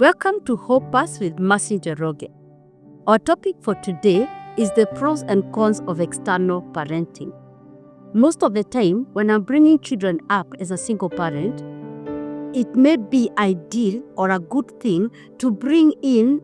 Welcome to HopePulse with Mercy Njoroge. Our topic for today is the pros and cons of external parenting. Most of the time, when I'm bringing children up as a single parent, it may be ideal or a good thing to bring in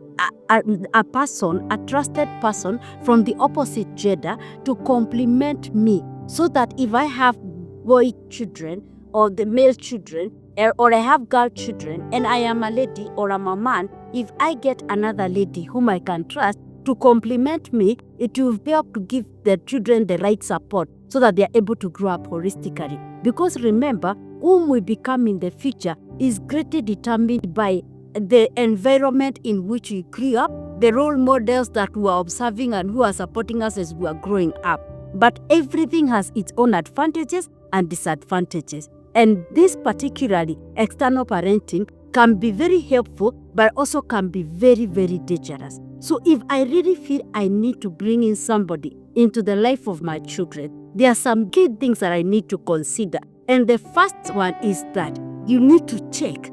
a person, a trusted person from the opposite gender to complement me, so that if I have boy children or the male children, or I have girl children and I am a lady or I'm a man, if I get another lady whom I can trust to complement me, it will help to give the children the right support so that they are able to grow up holistically. Because remember, whom we become in the future is greatly determined by the environment in which we grew up, the role models that we are observing and who are supporting us as we are growing up. But everything has its own advantages and disadvantages. And this particularly external parenting can be very helpful, but also can be very, very dangerous. So if I really feel I need to bring in somebody into the life of my children, there are some key things that I need to consider. And the first one is that you need to check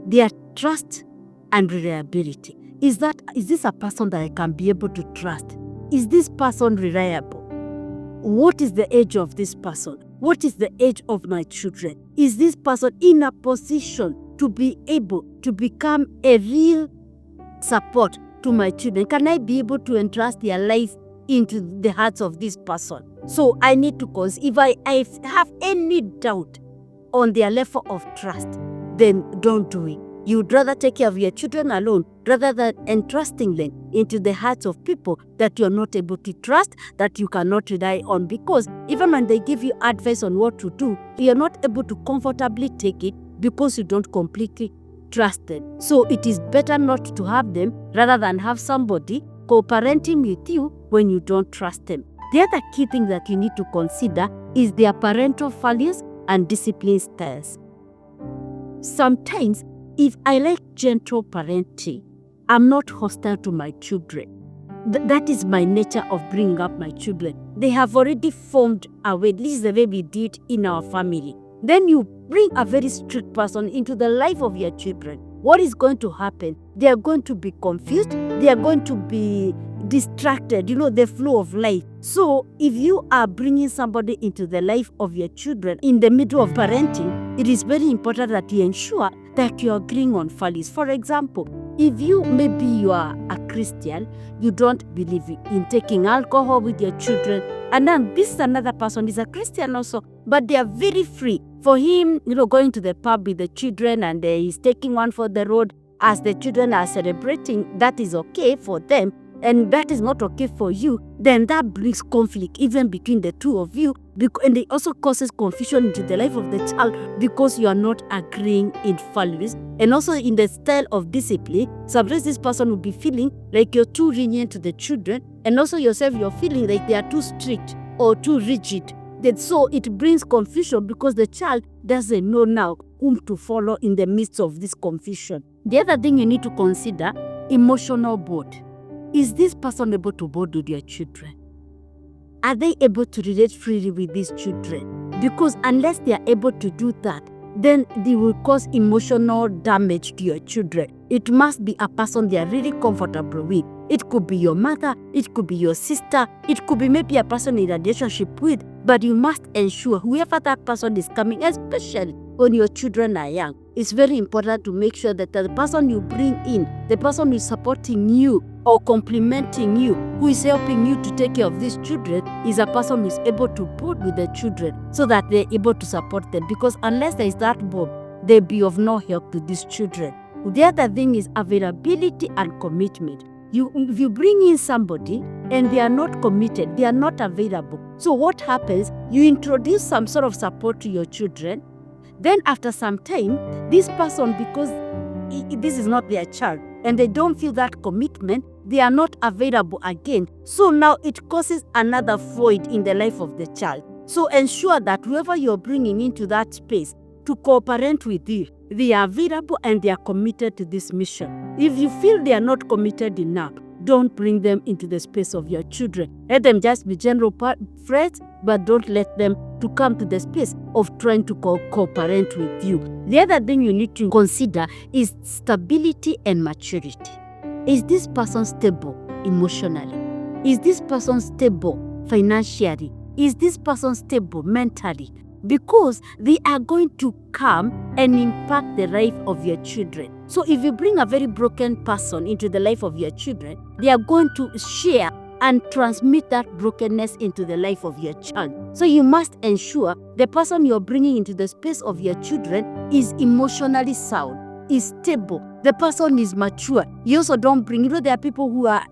their trust and reliability. Is this a person that I can be able to trust? Is this person reliable? What is the age of this person? What is the age of my children? Is this person in a position to be able to become a real support to my children? Can I be able to entrust their life into the hearts of this person? So I need to if I have any doubt on their level of trust, then don't do it. You would rather take care of your children alone rather than entrusting them into the hearts of people that you're not able to trust, that you cannot rely on. Because even when they give you advice on what to do, you're not able to comfortably take it because you don't completely trust them. So it is better not to have them rather than have somebody co-parenting with you when you don't trust them. The other key thing that you need to consider is their parental values and discipline styles. Sometimes, if I like gentle parenting, I'm not hostile to my children. That is my nature of bringing up my children. They have already formed a way. This is the way we did in our family. Then you bring a very strict person into the life of your children. What is going to happen? They are going to be confused. They are going to be distracted, the flow of life. So if you are bringing somebody into the life of your children in the middle of parenting, it is very important that you ensure that you are agreeing on values. For example, if you are a Christian, you don't believe in taking alcohol with your children, and then this another person is a Christian also, but they are very free. For him, going to the pub with the children and he's taking one for the road as the children are celebrating, that is okay for them, and that is not okay for you, then that brings conflict even between the two of you, and it also causes confusion into the life of the child because you are not agreeing in values and also in the style of discipline. Sometimes this person will be feeling like you're too lenient to the children, and also yourself you're feeling like they are too strict or too rigid. So it brings confusion because the child doesn't know now whom to follow in the midst of this confusion. The other thing you need to consider, emotional bond. Is this person able to bond with your children? Are they able to relate freely with these children? Because unless they are able to do that, then they will cause emotional damage to your children. It must be a person they are really comfortable with. It could be your mother, it could be your sister, it could be maybe a person in a relationship with, but you must ensure whoever that person is coming, especially when your children are young, it's very important to make sure that the person you bring in, the person who is supporting you or complimenting you, who is helping you to take care of these children, is a person who is able to bond with the children so that they're able to support them. Because unless there is that bond, they'll be of no help to these children. The other thing is availability and commitment. If you bring in somebody and they are not committed, they are not available. So what happens? You introduce some sort of support to your children. Then after some time, this person, because this is not their child and they don't feel that commitment, they are not available again. So now it causes another void in the life of the child. So ensure that whoever you're bringing into that space to cooperate with you, they are available and they are committed to this mission. If you feel they are not committed enough, don't bring them into the space of your children. Let them just be general friends, but don't let them to come to the space of trying to cooperate with you. The other thing you need to consider is stability and maturity. Is this person stable emotionally? Is this person stable financially? Is this person stable mentally? Because they are going to come and impact the life of your children. So if you bring a very broken person into the life of your children, they are going to share and transmit that brokenness into the life of your child. So you must ensure the person you're bringing into the space of your children is emotionally sound, is stable, the person is mature. You also don't bring, there are people who are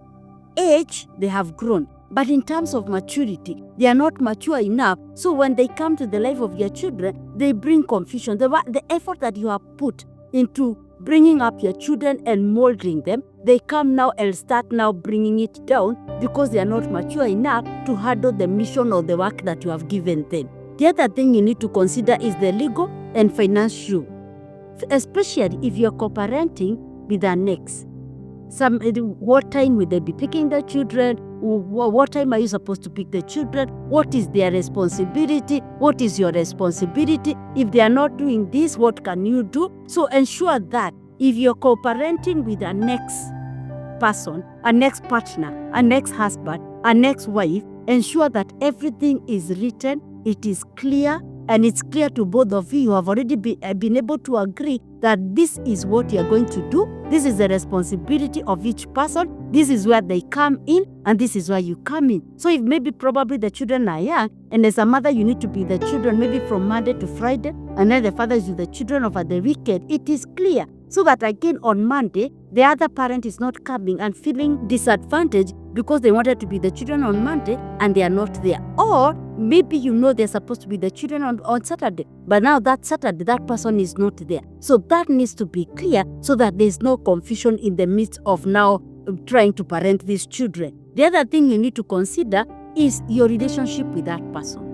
age, they have grown. But in terms of maturity, they are not mature enough. So when they come to the life of your children, they bring confusion. The effort that you have put into bringing up your children and molding them, they come now and start now bringing it down because they are not mature enough to handle the mission or the work that you have given them. The other thing you need to consider is the legal and financial, especially if you are co-parenting with an ex. What time will they be picking the children? What time are you supposed to pick the children? What is their responsibility? What is your responsibility? If they are not doing this, what can you do? So ensure that if you're co-parenting with an ex-person, an ex-partner, an ex-husband, an ex-wife, ensure that everything is written, it is clear, and it's clear to both of you. You have already been able to agree that this is what you're going to do. This is the responsibility of each person. This is where they come in, and this is where you come in. So if maybe probably the children are young, and as a mother you need to be the children maybe from Monday to Friday, and then the father is with the children over the weekend, it is clear. So that again on Monday, the other parent is not coming and feeling disadvantaged because they wanted to be the children on Monday and they are not there. Or maybe they're supposed to be the children on Saturday, but now that Saturday, that person is not there. So that needs to be clear so that there's no confusion in the midst of now trying to parent these children. The other thing you need to consider is your relationship with that person.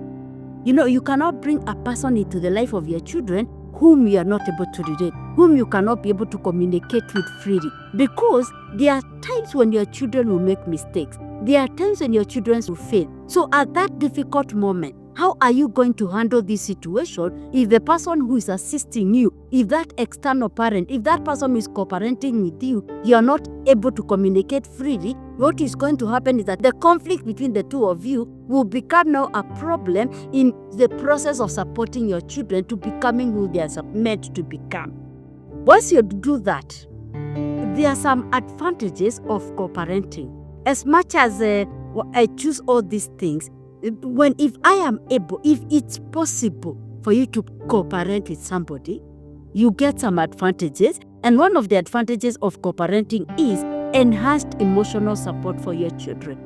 You cannot bring a person into the life of your children whom you are not able to relate, whom you cannot be able to communicate with freely. Because there are times when your children will make mistakes. There are times when your children will fail. So at that difficult moment, how are you going to handle this situation if the person who is assisting you, if that external parent, if that person who is co-parenting with you, you are not able to communicate freely? What is going to happen is that the conflict between the two of you will become now a problem in the process of supporting your children to becoming who they are meant to become. Once you do that, there are some advantages of co-parenting. As much as I choose all these things, if I am able, if it's possible for you to co-parent with somebody, you get some advantages. And one of the advantages of co-parenting is enhanced emotional support for your children.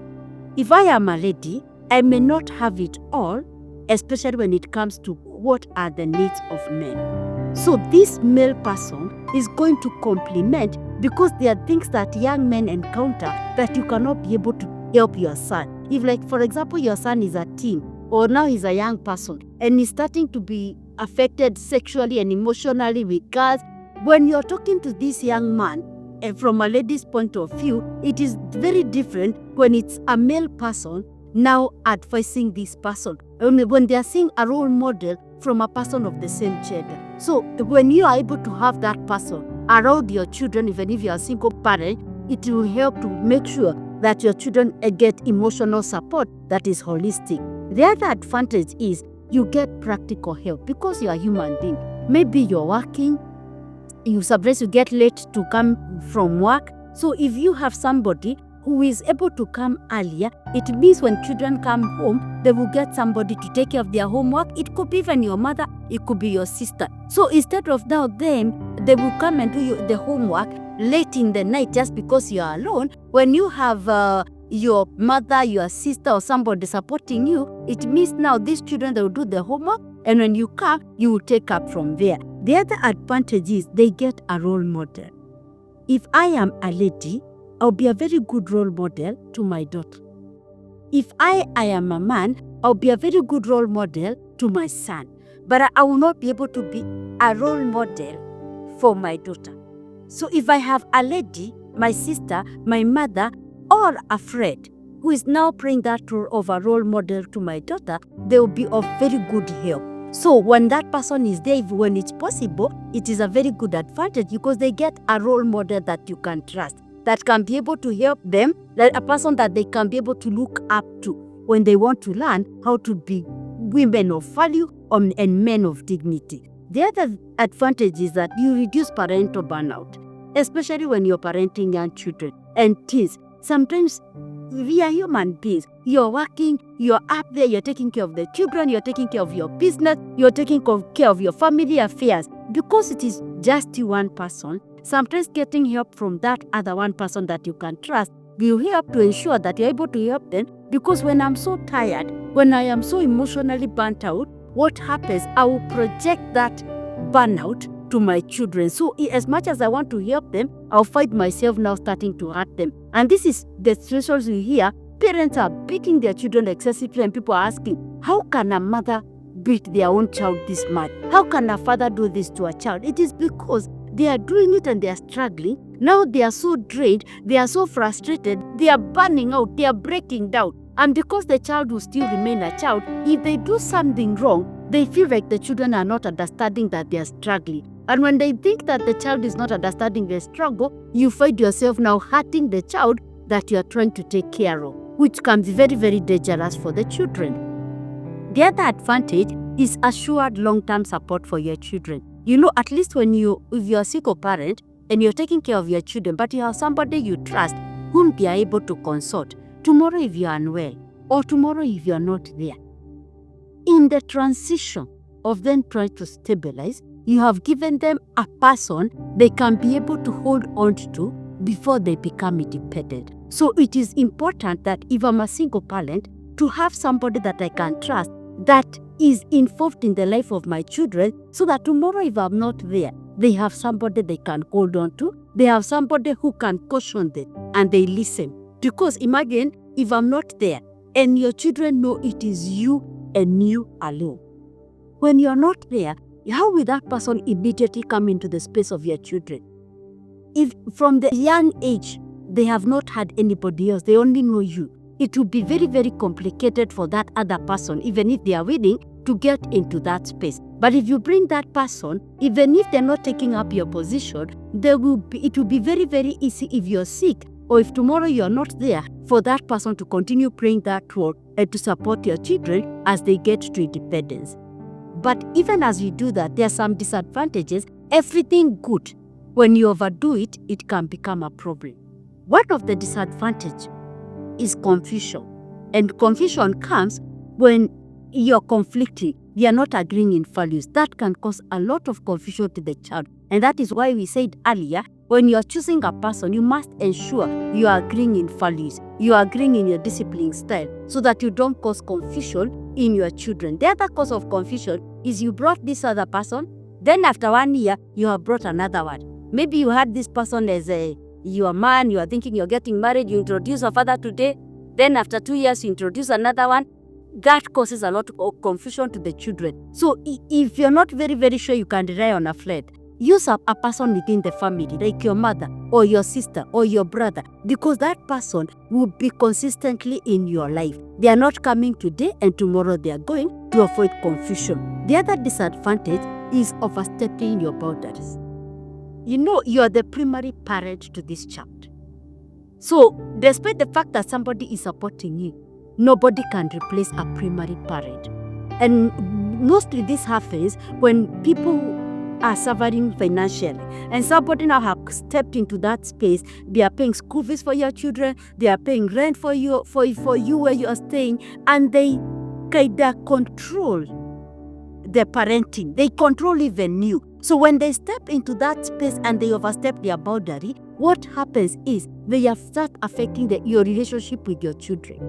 If I am a lady, I may not have it all, especially when it comes to what are the needs of men. So this male person is going to complement, because there are things that young men encounter that you cannot be able to help your son. If, like, for example, your son is a teen, or now he's a young person, and he's starting to be affected sexually and emotionally with girls, when you're talking to this young man, and from a lady's point of view, it is very different when it's a male person now advising this person, when they are seeing a role model from a person of the same gender. So when you are able to have that person around your children, even if you are a single parent, it will help to make sure that your children get emotional support that is holistic. The other advantage is you get practical help because you are a human being. Maybe you're working, sometimes you get late to come from work. So if you have somebody who is able to come earlier, it means when children come home, they will get somebody to take care of their homework. It could be even your mother, it could be your sister. So instead of now them, they will come and do the homework late in the night just because you are alone. When you have your mother, your sister, or somebody supporting you, it means now these children, they will do the homework, and when you come, you will take up from there. The other advantage is they get a role model. If I am a lady, I'll be a very good role model to my daughter. If I am a man, I'll be a very good role model to my son. But I will not be able to be a role model for my daughter. So if I have a lady, my sister, my mother, or a friend who is now playing that role of a role model to my daughter, they will be of very good help. So when that person is there, when it's possible, it is a very good advantage because they get a role model that you can trust, that can be able to help them, that a person that they can be able to look up to when they want to learn how to be women of value and men of dignity. The other advantage is that you reduce parental burnout, especially when you're parenting young children and teens. Sometimes we are human beings. You're working, you're up there, you're taking care of the children, you're taking care of your business, you're taking care of your family affairs. Because it is just you one person, sometimes getting help from that other one person that you can trust will help to ensure that you're able to help them. Because when I'm so tired, when I am so emotionally burnt out, what happens? I will project that burnout to my children. So as much as I want to help them, I'll find myself now starting to hurt them. And this is the situations we hear. Parents are beating their children excessively, and people are asking, how can a mother beat their own child this much? How can a father do this to a child? It is because they are doing it and they are struggling. Now they are so drained, they are so frustrated, they are burning out, they are breaking down. And because the child will still remain a child, if they do something wrong, they feel like the children are not understanding that they are struggling. And when they think that the child is not understanding their struggle, you find yourself now hurting the child that you are trying to take care of, which can be very, very dangerous for the children. The other advantage is assured long-term support for your children. You know, at least if you're a single parent and you're taking care of your children, but you have somebody you trust whom you are able to consult. Tomorrow if you are unwell, or tomorrow if you are not there, in the transition of them trying to stabilize, you have given them a person they can be able to hold on to before they become independent. So it is important that if I'm a single parent, to have somebody that I can trust that is involved in the life of my children, so that tomorrow if I'm not there, they have somebody they can hold on to, they have somebody who can caution them, and they listen. Because imagine if I'm not there and your children know it is you and you alone. When you're not there, how will that person immediately come into the space of your children? If from the young age they have not had anybody else, they only know you, it will be very, very complicated for that other person, even if they are willing to get into that space. But if you bring that person, even if they're not taking up your position, it will be very, very easy if you're sick or if tomorrow you're not there, for that person to continue playing that role and to support your children as they get to independence. But even as you do that, there are some disadvantages. Everything good, when you overdo it, it can become a problem. One of the disadvantages is confusion. And confusion comes when you're conflicting, you're not agreeing in values. That can cause a lot of confusion to the child. And that is why we said earlier, when you're choosing a person, you must ensure you are agreeing in values, you are agreeing in your discipline style, so that you don't cause confusion in your children. The other cause of confusion is you brought this other person, then after 1 year, you have brought another one. Maybe you had this person as your man, you are thinking you're getting married, you introduce a father today, then after 2 years, you introduce another one. That causes a lot of confusion to the children. So if you're not very, very sure you can rely on a friend, use a person within the family, like your mother or your sister or your brother, because that person will be consistently in your life. They are not coming today and tomorrow they are going, to avoid confusion. The other disadvantage is overstepping your boundaries. You know, you are the primary parent to this child. So despite the fact that somebody is supporting you, nobody can replace a primary parent. And mostly this happens when people are suffering financially, and somebody now have stepped into that space. They are paying school fees for your children, they are paying rent for you where you are staying, and they kind of control the parenting. They control even you. So when they step into that space and they overstep their boundary, what happens is they start affecting your relationship with your children.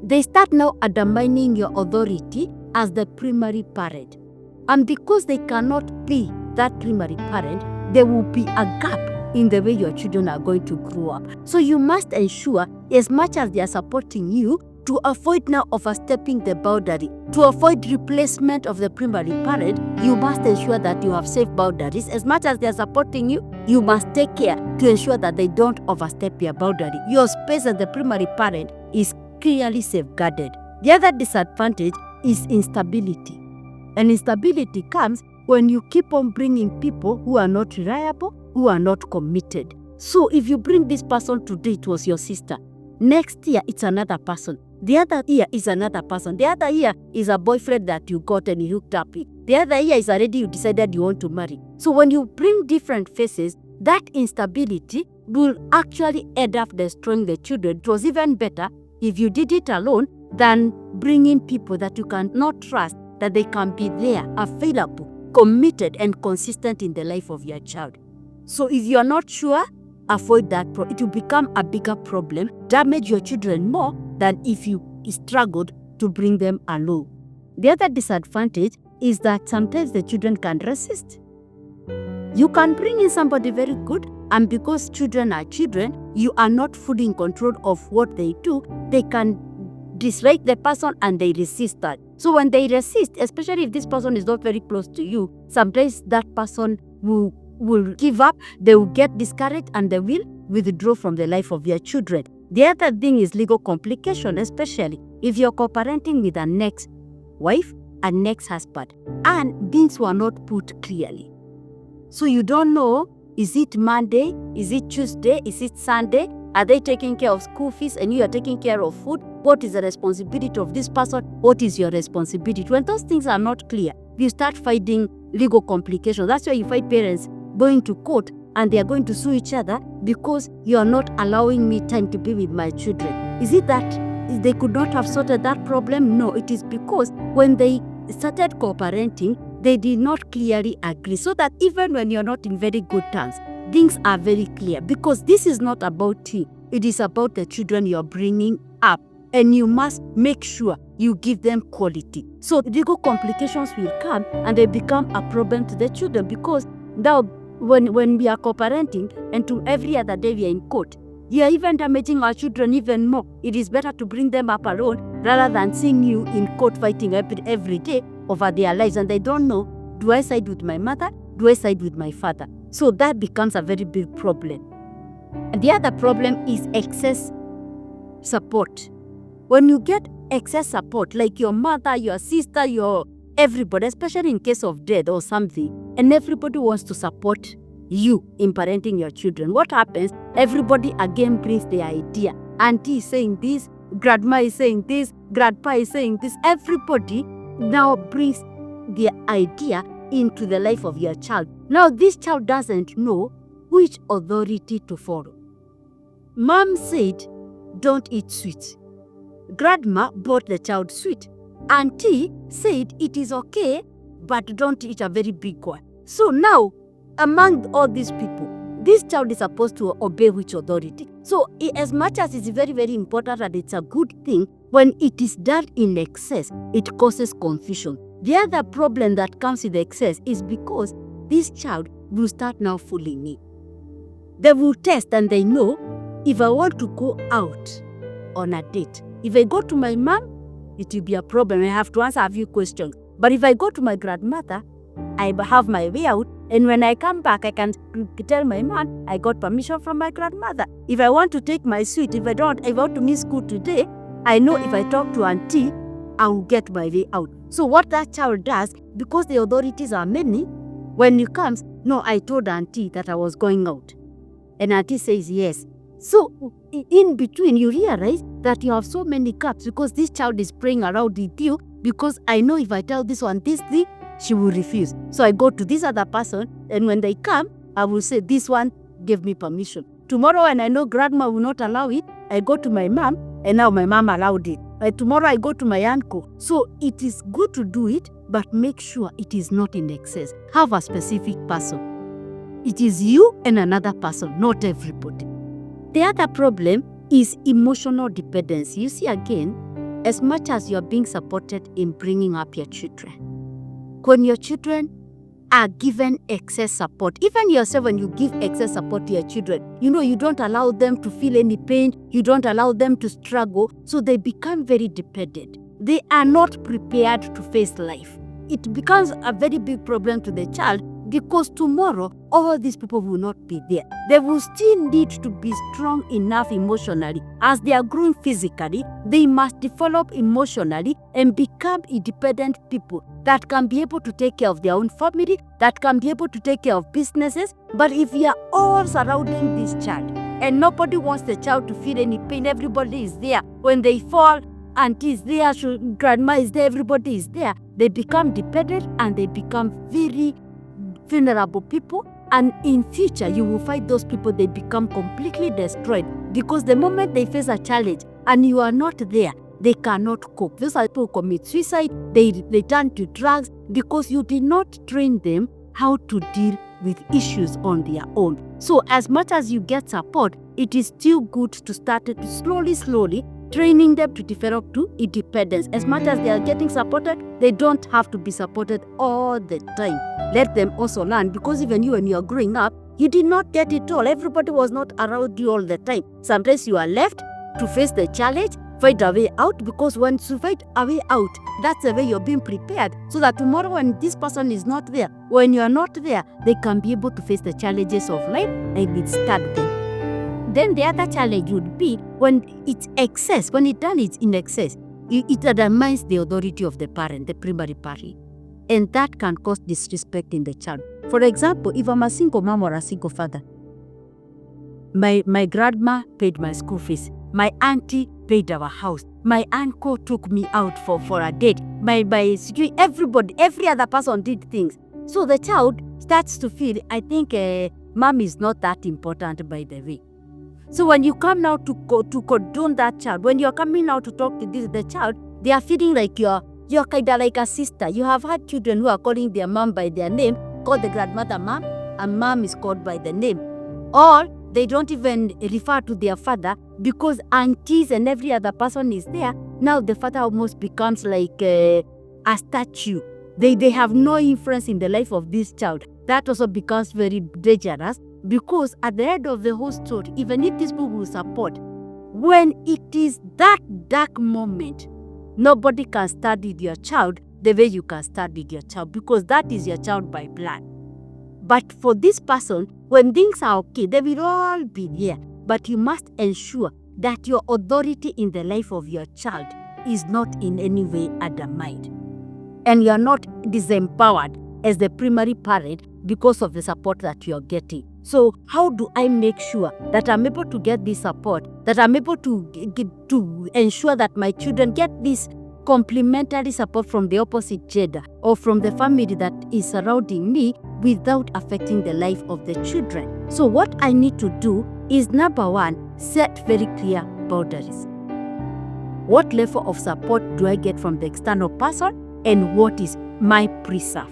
They start now undermining your authority as the primary parent. And because they cannot be that primary parent, there will be a gap in the way your children are going to grow up. So you must ensure, as much as they are supporting you, to avoid now overstepping the boundary, to avoid replacement of the primary parent, you must ensure that you have safe boundaries. As much as they are supporting you, you must take care to ensure that they don't overstep your boundary. Your space as the primary parent is clearly safeguarded. The other disadvantage is instability. And instability comes when you keep on bringing people who are not reliable, who are not committed. So if you bring this person today, it was your sister. Next year, it's another person. The other year is another person. The other year is a boyfriend that you got and you hooked up with. The other year is already you decided you want to marry. So when you bring different faces, that instability will actually end up destroying the children. It was even better if you did it alone than bringing people that you cannot trust, that they can be there, available, committed, and consistent in the life of your child. So if you are not sure, avoid that. It will become a bigger problem, damage your children more than if you struggled to bring them along. The other disadvantage is that sometimes the children can resist. You can bring in somebody very good, and because children are children, you are not fully in control of what they do. They can dislike the person and they resist that. So when they resist, especially if this person is not very close to you, sometimes that person will give up, they will get discouraged, and they will withdraw from the life of your children. The other thing is legal complication, especially if you're co-parenting with an ex-wife, an ex-husband, and things were not put clearly. So you don't know, is it Monday, is it Tuesday, is it Sunday? Are they taking care of school fees and you are taking care of food? What is the responsibility of this person? What is your responsibility? When those things are not clear, you start finding legal complications. That's why you find parents going to court and they are going to sue each other because you are not allowing me time to be with my children. Is it that they could not have sorted that problem? No, it is because when they started co-parenting, they did not clearly agree, so that even when you're not in very good terms, things are very clear, because this is not about you. It is about the children you're bringing up, and you must make sure you give them quality. So legal complications will come and they become a problem to the children, because now when we are co-parenting and to every other day we are in court, you are even damaging our children even more. It is better to bring them up alone rather than seeing you in court fighting every day over their lives, and they don't know, do I side with my mother? Do I side with my father? So that becomes a very big problem. And the other problem is excess support. When you get excess support, like your mother, your sister, your everybody, especially in case of death or something, and everybody wants to support you in parenting your children, what happens? Everybody again brings their idea. Auntie is saying this, grandma is saying this, grandpa is saying this. Everybody now brings their idea into the life of your child. Now this child doesn't know which authority to follow. Mom said, don't eat sweet. Grandma bought the child sweet. Auntie said it is okay, but don't eat a very big one. So now, among all these people, this child is supposed to obey which authority? So as much as it's very, very important and it's a good thing, when it is done in excess, it causes confusion. The other problem that comes with excess is because this child will start now fooling me. They will test and they know, if I want to go out on a date, if I go to my mom, it will be a problem. I have to answer a few questions. But if I go to my grandmother, I have my way out, and when I come back, I can tell my mom I got permission from my grandmother. If I want to take my sweet, if I want to miss school today, I know if I talk to auntie, I will get my way out. So what that child does, because the authorities are many, when he comes, no, I told auntie that I was going out. And auntie says yes. So in between, you realize that you have so many gaps because this child is playing around with you, because I know if I tell this one this thing, she will refuse. So I go to this other person, and when they come, I will say, this one gave me permission. Tomorrow, when I know grandma will not allow it, I go to my mom, and now my mom allowed it. Tomorrow, I go to my uncle. So it is good to do it, but make sure it is not in excess. Have a specific person. It is you and another person, not everybody. The other problem is emotional dependency. You see, again, as much as you are being supported in bringing up your children, when your children are given excess support, even yourself, when you give excess support to your children, you don't allow them to feel any pain, you don't allow them to struggle, so they become very dependent. They are not prepared to face life. It becomes a very big problem to the child, because tomorrow all these people will not be there. They will still need to be strong enough emotionally. As they are growing physically, they must develop emotionally and become independent people that can be able to take care of their own family, that can be able to take care of businesses. But if we are all surrounding this child and nobody wants the child to feel any pain, everybody is there. When they fall, auntie is there, grandma is there, everybody is there. They become dependent and they become very vulnerable people, and in future you will find those people, they become completely destroyed, because the moment they face a challenge and you are not there, they cannot cope. Those are people who commit suicide, they turn to drugs, because you did not train them how to deal with issues on their own. So as much as you get support, it is still good to start it slowly training them to develop to independence. As much as they are getting supported, they don't have to be supported all the time. Let them also learn, because even you, when you are growing up, you did not get it all. Everybody was not around you all the time. Sometimes you are left to face the challenge, find a way out, because once you find a way out, that's the way you're being prepared, so that tomorrow when this person is not there, when you are not there, they can be able to face the challenges of life and withstand them. Then the other challenge would be when it's excess, when it's done, it's in excess. It undermines the authority of the parent, the primary parent. And that can cause disrespect in the child. For example, if I'm a single mom or a single father, my grandma paid my school fees, my auntie paid our house, my uncle took me out for a date, my everybody, every other person did things. So the child starts to feel, I think mom is not that important, by the way. So when you come now to condone that child, when you're coming out to talk to the child, they are feeling like you're kind of like a sister. You have had children who are calling their mom by their name, call the grandmother mom, and mom is called by the name. Or they don't even refer to their father, because aunties and every other person is there. Now the father almost becomes like a statue. They have no influence in the life of this child. That also becomes very dangerous, because at the end of the whole story, even if these people will support, when it is that dark moment, nobody can stand with your child the way you can stand with your child, because that is your child by blood. But for this person, when things are okay, they will all be there. But you must ensure that your authority in the life of your child is not in any way undermined. And you are not disempowered as the primary parent because of the support that you are getting. So how do I make sure that I'm able to get this support, that I'm able to ensure that my children get this complementary support from the opposite gender or from the family that is surrounding me without affecting the life of the children? So what I need to do is, number one, set very clear boundaries. What level of support do I get from the external person, and what is my preserve?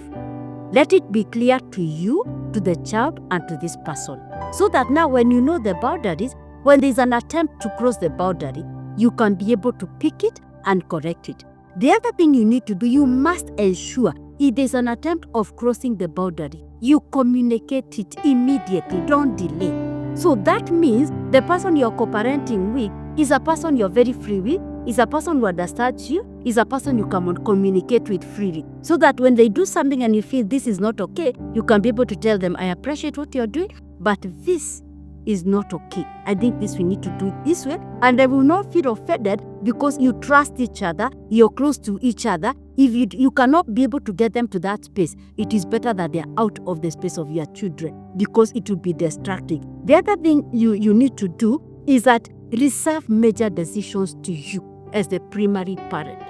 Let it be clear to you, to the child, and to this person, so that now when you know the boundaries, when there's an attempt to cross the boundary, you can be able to pick it and correct it. The other thing you need to do, you must ensure if there's an attempt of crossing the boundary, you communicate it immediately, don't delay. So that means the person you're co-parenting with is a person you're very free with, is a person who understands you, is a person you can communicate with freely. So that when they do something and you feel this is not okay, you can be able to tell them, I appreciate what you're doing, but this is not okay. I think we need to do it this way. And they will not feel offended, because you trust each other, you're close to each other. If you cannot be able to get them to that space, it is better that they're out of the space of your children, because it will be distracting. The other thing you need to do is that reserve major decisions to you as the primary parent.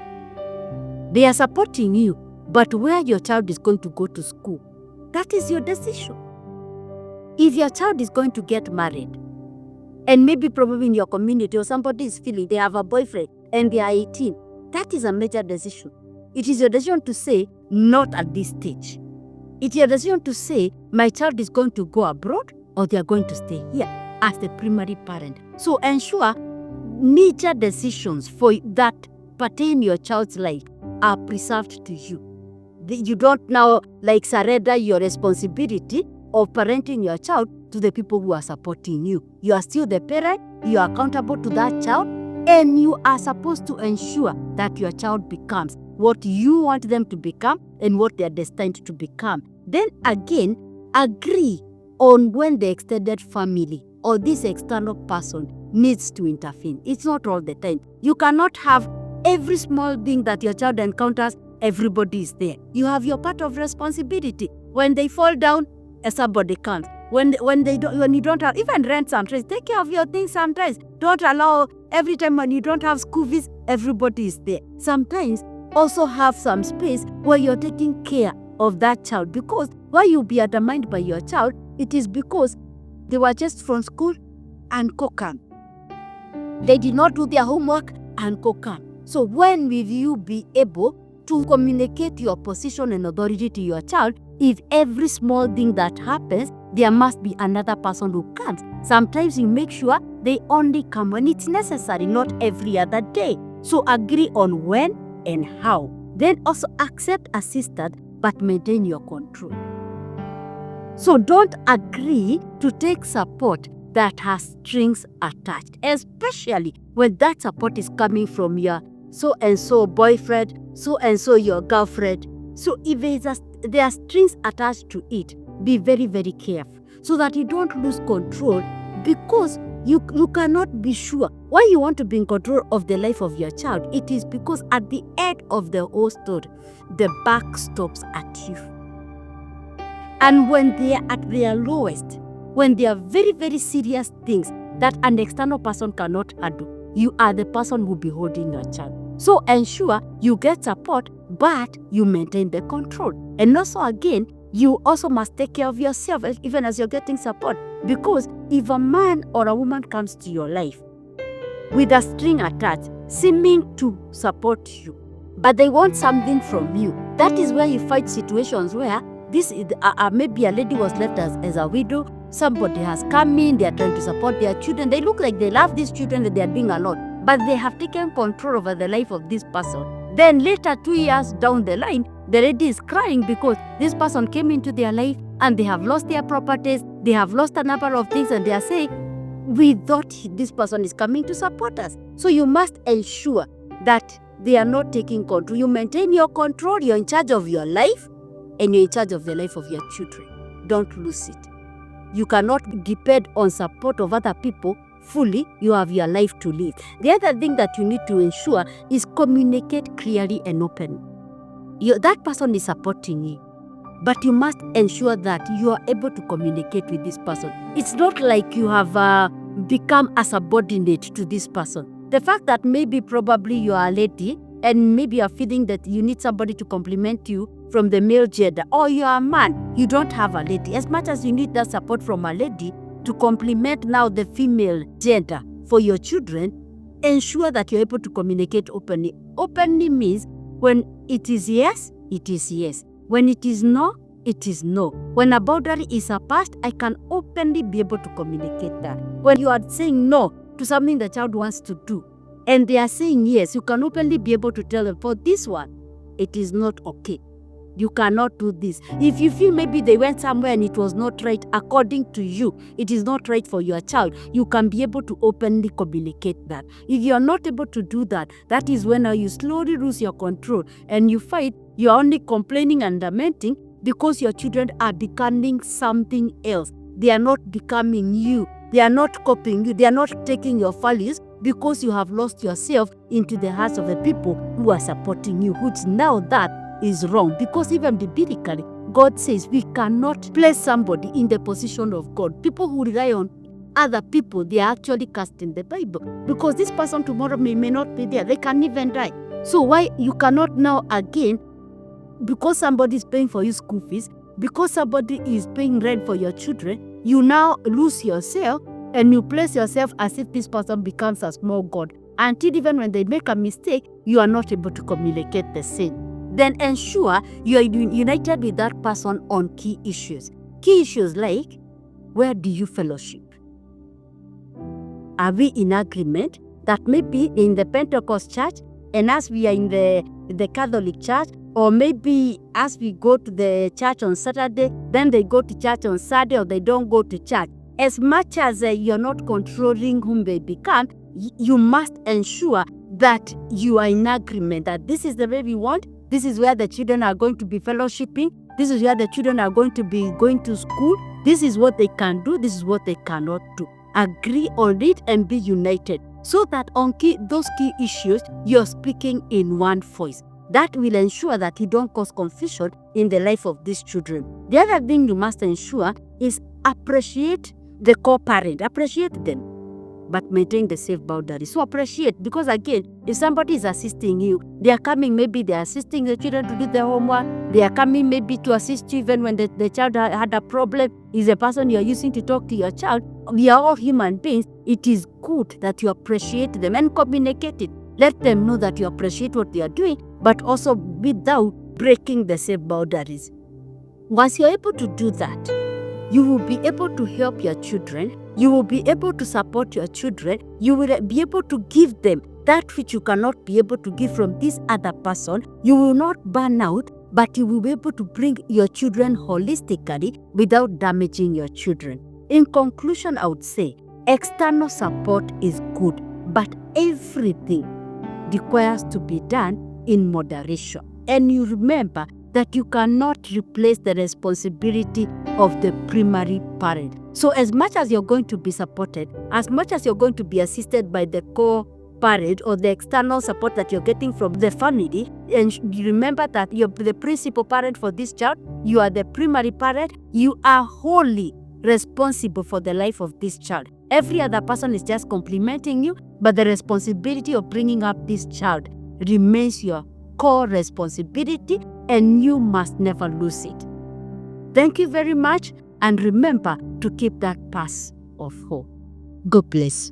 They are supporting you, but where your child is going to go to school, that is your decision. If your child is going to get married, and maybe probably in your community or somebody is feeling they have a boyfriend and they are 18, that is a major decision. It is your decision to say, not at this stage. It's your decision to say, my child is going to go abroad or they are going to stay here as the primary parent. So ensure major decisions for that pertain your child's life are preserved to you. You don't now surrender your responsibility of parenting your child to the people who are supporting you. You are still the parent, you are accountable to that child, and you are supposed to ensure that your child becomes what you want them to become and what they are destined to become. Then again, agree on when the extended family or this external person needs to intervene. It's not all the time. You cannot have every small thing that your child encounters, everybody is there. You have your part of responsibility. When they fall down, somebody comes. When you don't have even rent sometimes, take care of your things sometimes. Don't allow every time when you don't have school fees, everybody is there. Sometimes also have some space where you're taking care of that child, because why you be undermined by your child, it is because they were just from school and come. They did not do their homework and come. So when will you be able to communicate your position and authority to your child if every small thing that happens, there must be another person who comes? Sometimes you make sure they only come when it's necessary, not every other day. So agree on when and how. Then also accept assistance, but maintain your control. So don't agree to take support that has strings attached, especially when that support is coming from your so-and-so boyfriend, so-and-so your girlfriend. So if there are strings attached to it, be very, very careful so that you don't lose control, because you cannot be sure. Why you want to be in control of the life of your child? It is because at the end of the whole story, the buck stops at you. And when they are at their lowest, when they are very, very serious things that an external person cannot handle, you are the person who will be holding your child. So ensure you get support, but you maintain the control. And also again, you also must take care of yourself even as you're getting support. Because if a man or a woman comes to your life with a string attached, seeming to support you, but they want something from you, that is where you fight situations where this is maybe a lady was left as a widow. Somebody has come in, they are trying to support their children. They look like they love these children that they are doing a lot, but they have taken control over the life of this person. Then later, 2 years down the line, the lady is crying because this person came into their life and they have lost their properties, they have lost a number of things, and they are saying, we thought this person is coming to support us. So you must ensure that they are not taking control. You maintain your control, you're in charge of your life, and you're in charge of the life of your children. Don't lose it. You cannot depend on support of other people fully. You have your life to live. The other thing that you need to ensure is communicate clearly and openly. That person is supporting you, but you must ensure that you are able to communicate with this person. It's not like you have become a subordinate to this person. The fact that maybe probably you are a lady and maybe you're feeling that you need somebody to compliment you from the male gender, or you are a man, you don't have a lady. As much as you need that support from a lady to complement now the female gender for your children, ensure that you're able to communicate openly. Openly means when it is yes, it is yes. When it is no, it is no. When a boundary is passed, I can openly be able to communicate that. When you are saying no to something the child wants to do, and they are saying yes, you can openly be able to tell them, for this one, it is not okay. You cannot do this. If you feel maybe they went somewhere and it was not right, according to you, it is not right for your child, you can be able to openly communicate that. If you are not able to do that, that is when you slowly lose your control and you fight. You are only complaining and lamenting because your children are becoming something else. They are not becoming you. They are not copying you. They are not taking your values, because you have lost yourself into the hearts of the people who are supporting you, which now that is wrong. Because even biblically, God says we cannot place somebody in the position of God. People who rely on other people, they are actually cast in the Bible, because this person tomorrow may not be there. They can even die. So why you cannot now again, because somebody is paying for your school fees, because somebody is paying rent for your children, you now lose yourself and you place yourself as if this person becomes a small God. Until even when they make a mistake, you are not able to communicate the same. Then ensure you are united with that person on key issues. Key issues like, where do you fellowship? Are we in agreement that maybe in the Pentecost church, and as we are in the Catholic church, or maybe as we go to the church on Saturday, then they go to church on Sunday, or they don't go to church. As much as you're not controlling whom they become, you must ensure that you are in agreement that this is the way we want, this is where the children are going to be fellowshipping, This is where the children are going to be going to school. This is what they can do. This is what they cannot do. Agree on it and be united so that on those key issues, you're speaking in one voice. That will ensure that you don't cause confusion in the life of these children. The other thing you must ensure is appreciate the co-parent. Appreciate them, but maintain the safe boundaries. So appreciate, because again, if somebody is assisting you, they are coming, maybe they are assisting the children to do their homework, they are coming maybe to assist you even when the child had a problem, is a person you are using to talk to your child. We are all human beings. It is good that you appreciate them and communicate it. Let them know that you appreciate what they are doing, but also without breaking the safe boundaries. Once you're able to do that, you will be able to help your children. You will be able to support your children. You will be able to give them that which you cannot be able to give from this other person. You will not burn out, but you will be able to bring your children holistically without damaging your children. In conclusion, I would say external support is good, but everything requires to be done in moderation. And you remember that you cannot replace the responsibility of the primary parent. So as much as you're going to be supported, as much as you're going to be assisted by the co-parent or the external support that you're getting from the family, and you remember that you're the principal parent for this child, you are the primary parent, you are wholly responsible for the life of this child. Every other person is just complimenting you, but the responsibility of bringing up this child remains your core responsibility, and you must never lose it. Thank you very much, and remember to keep that path of hope. God bless.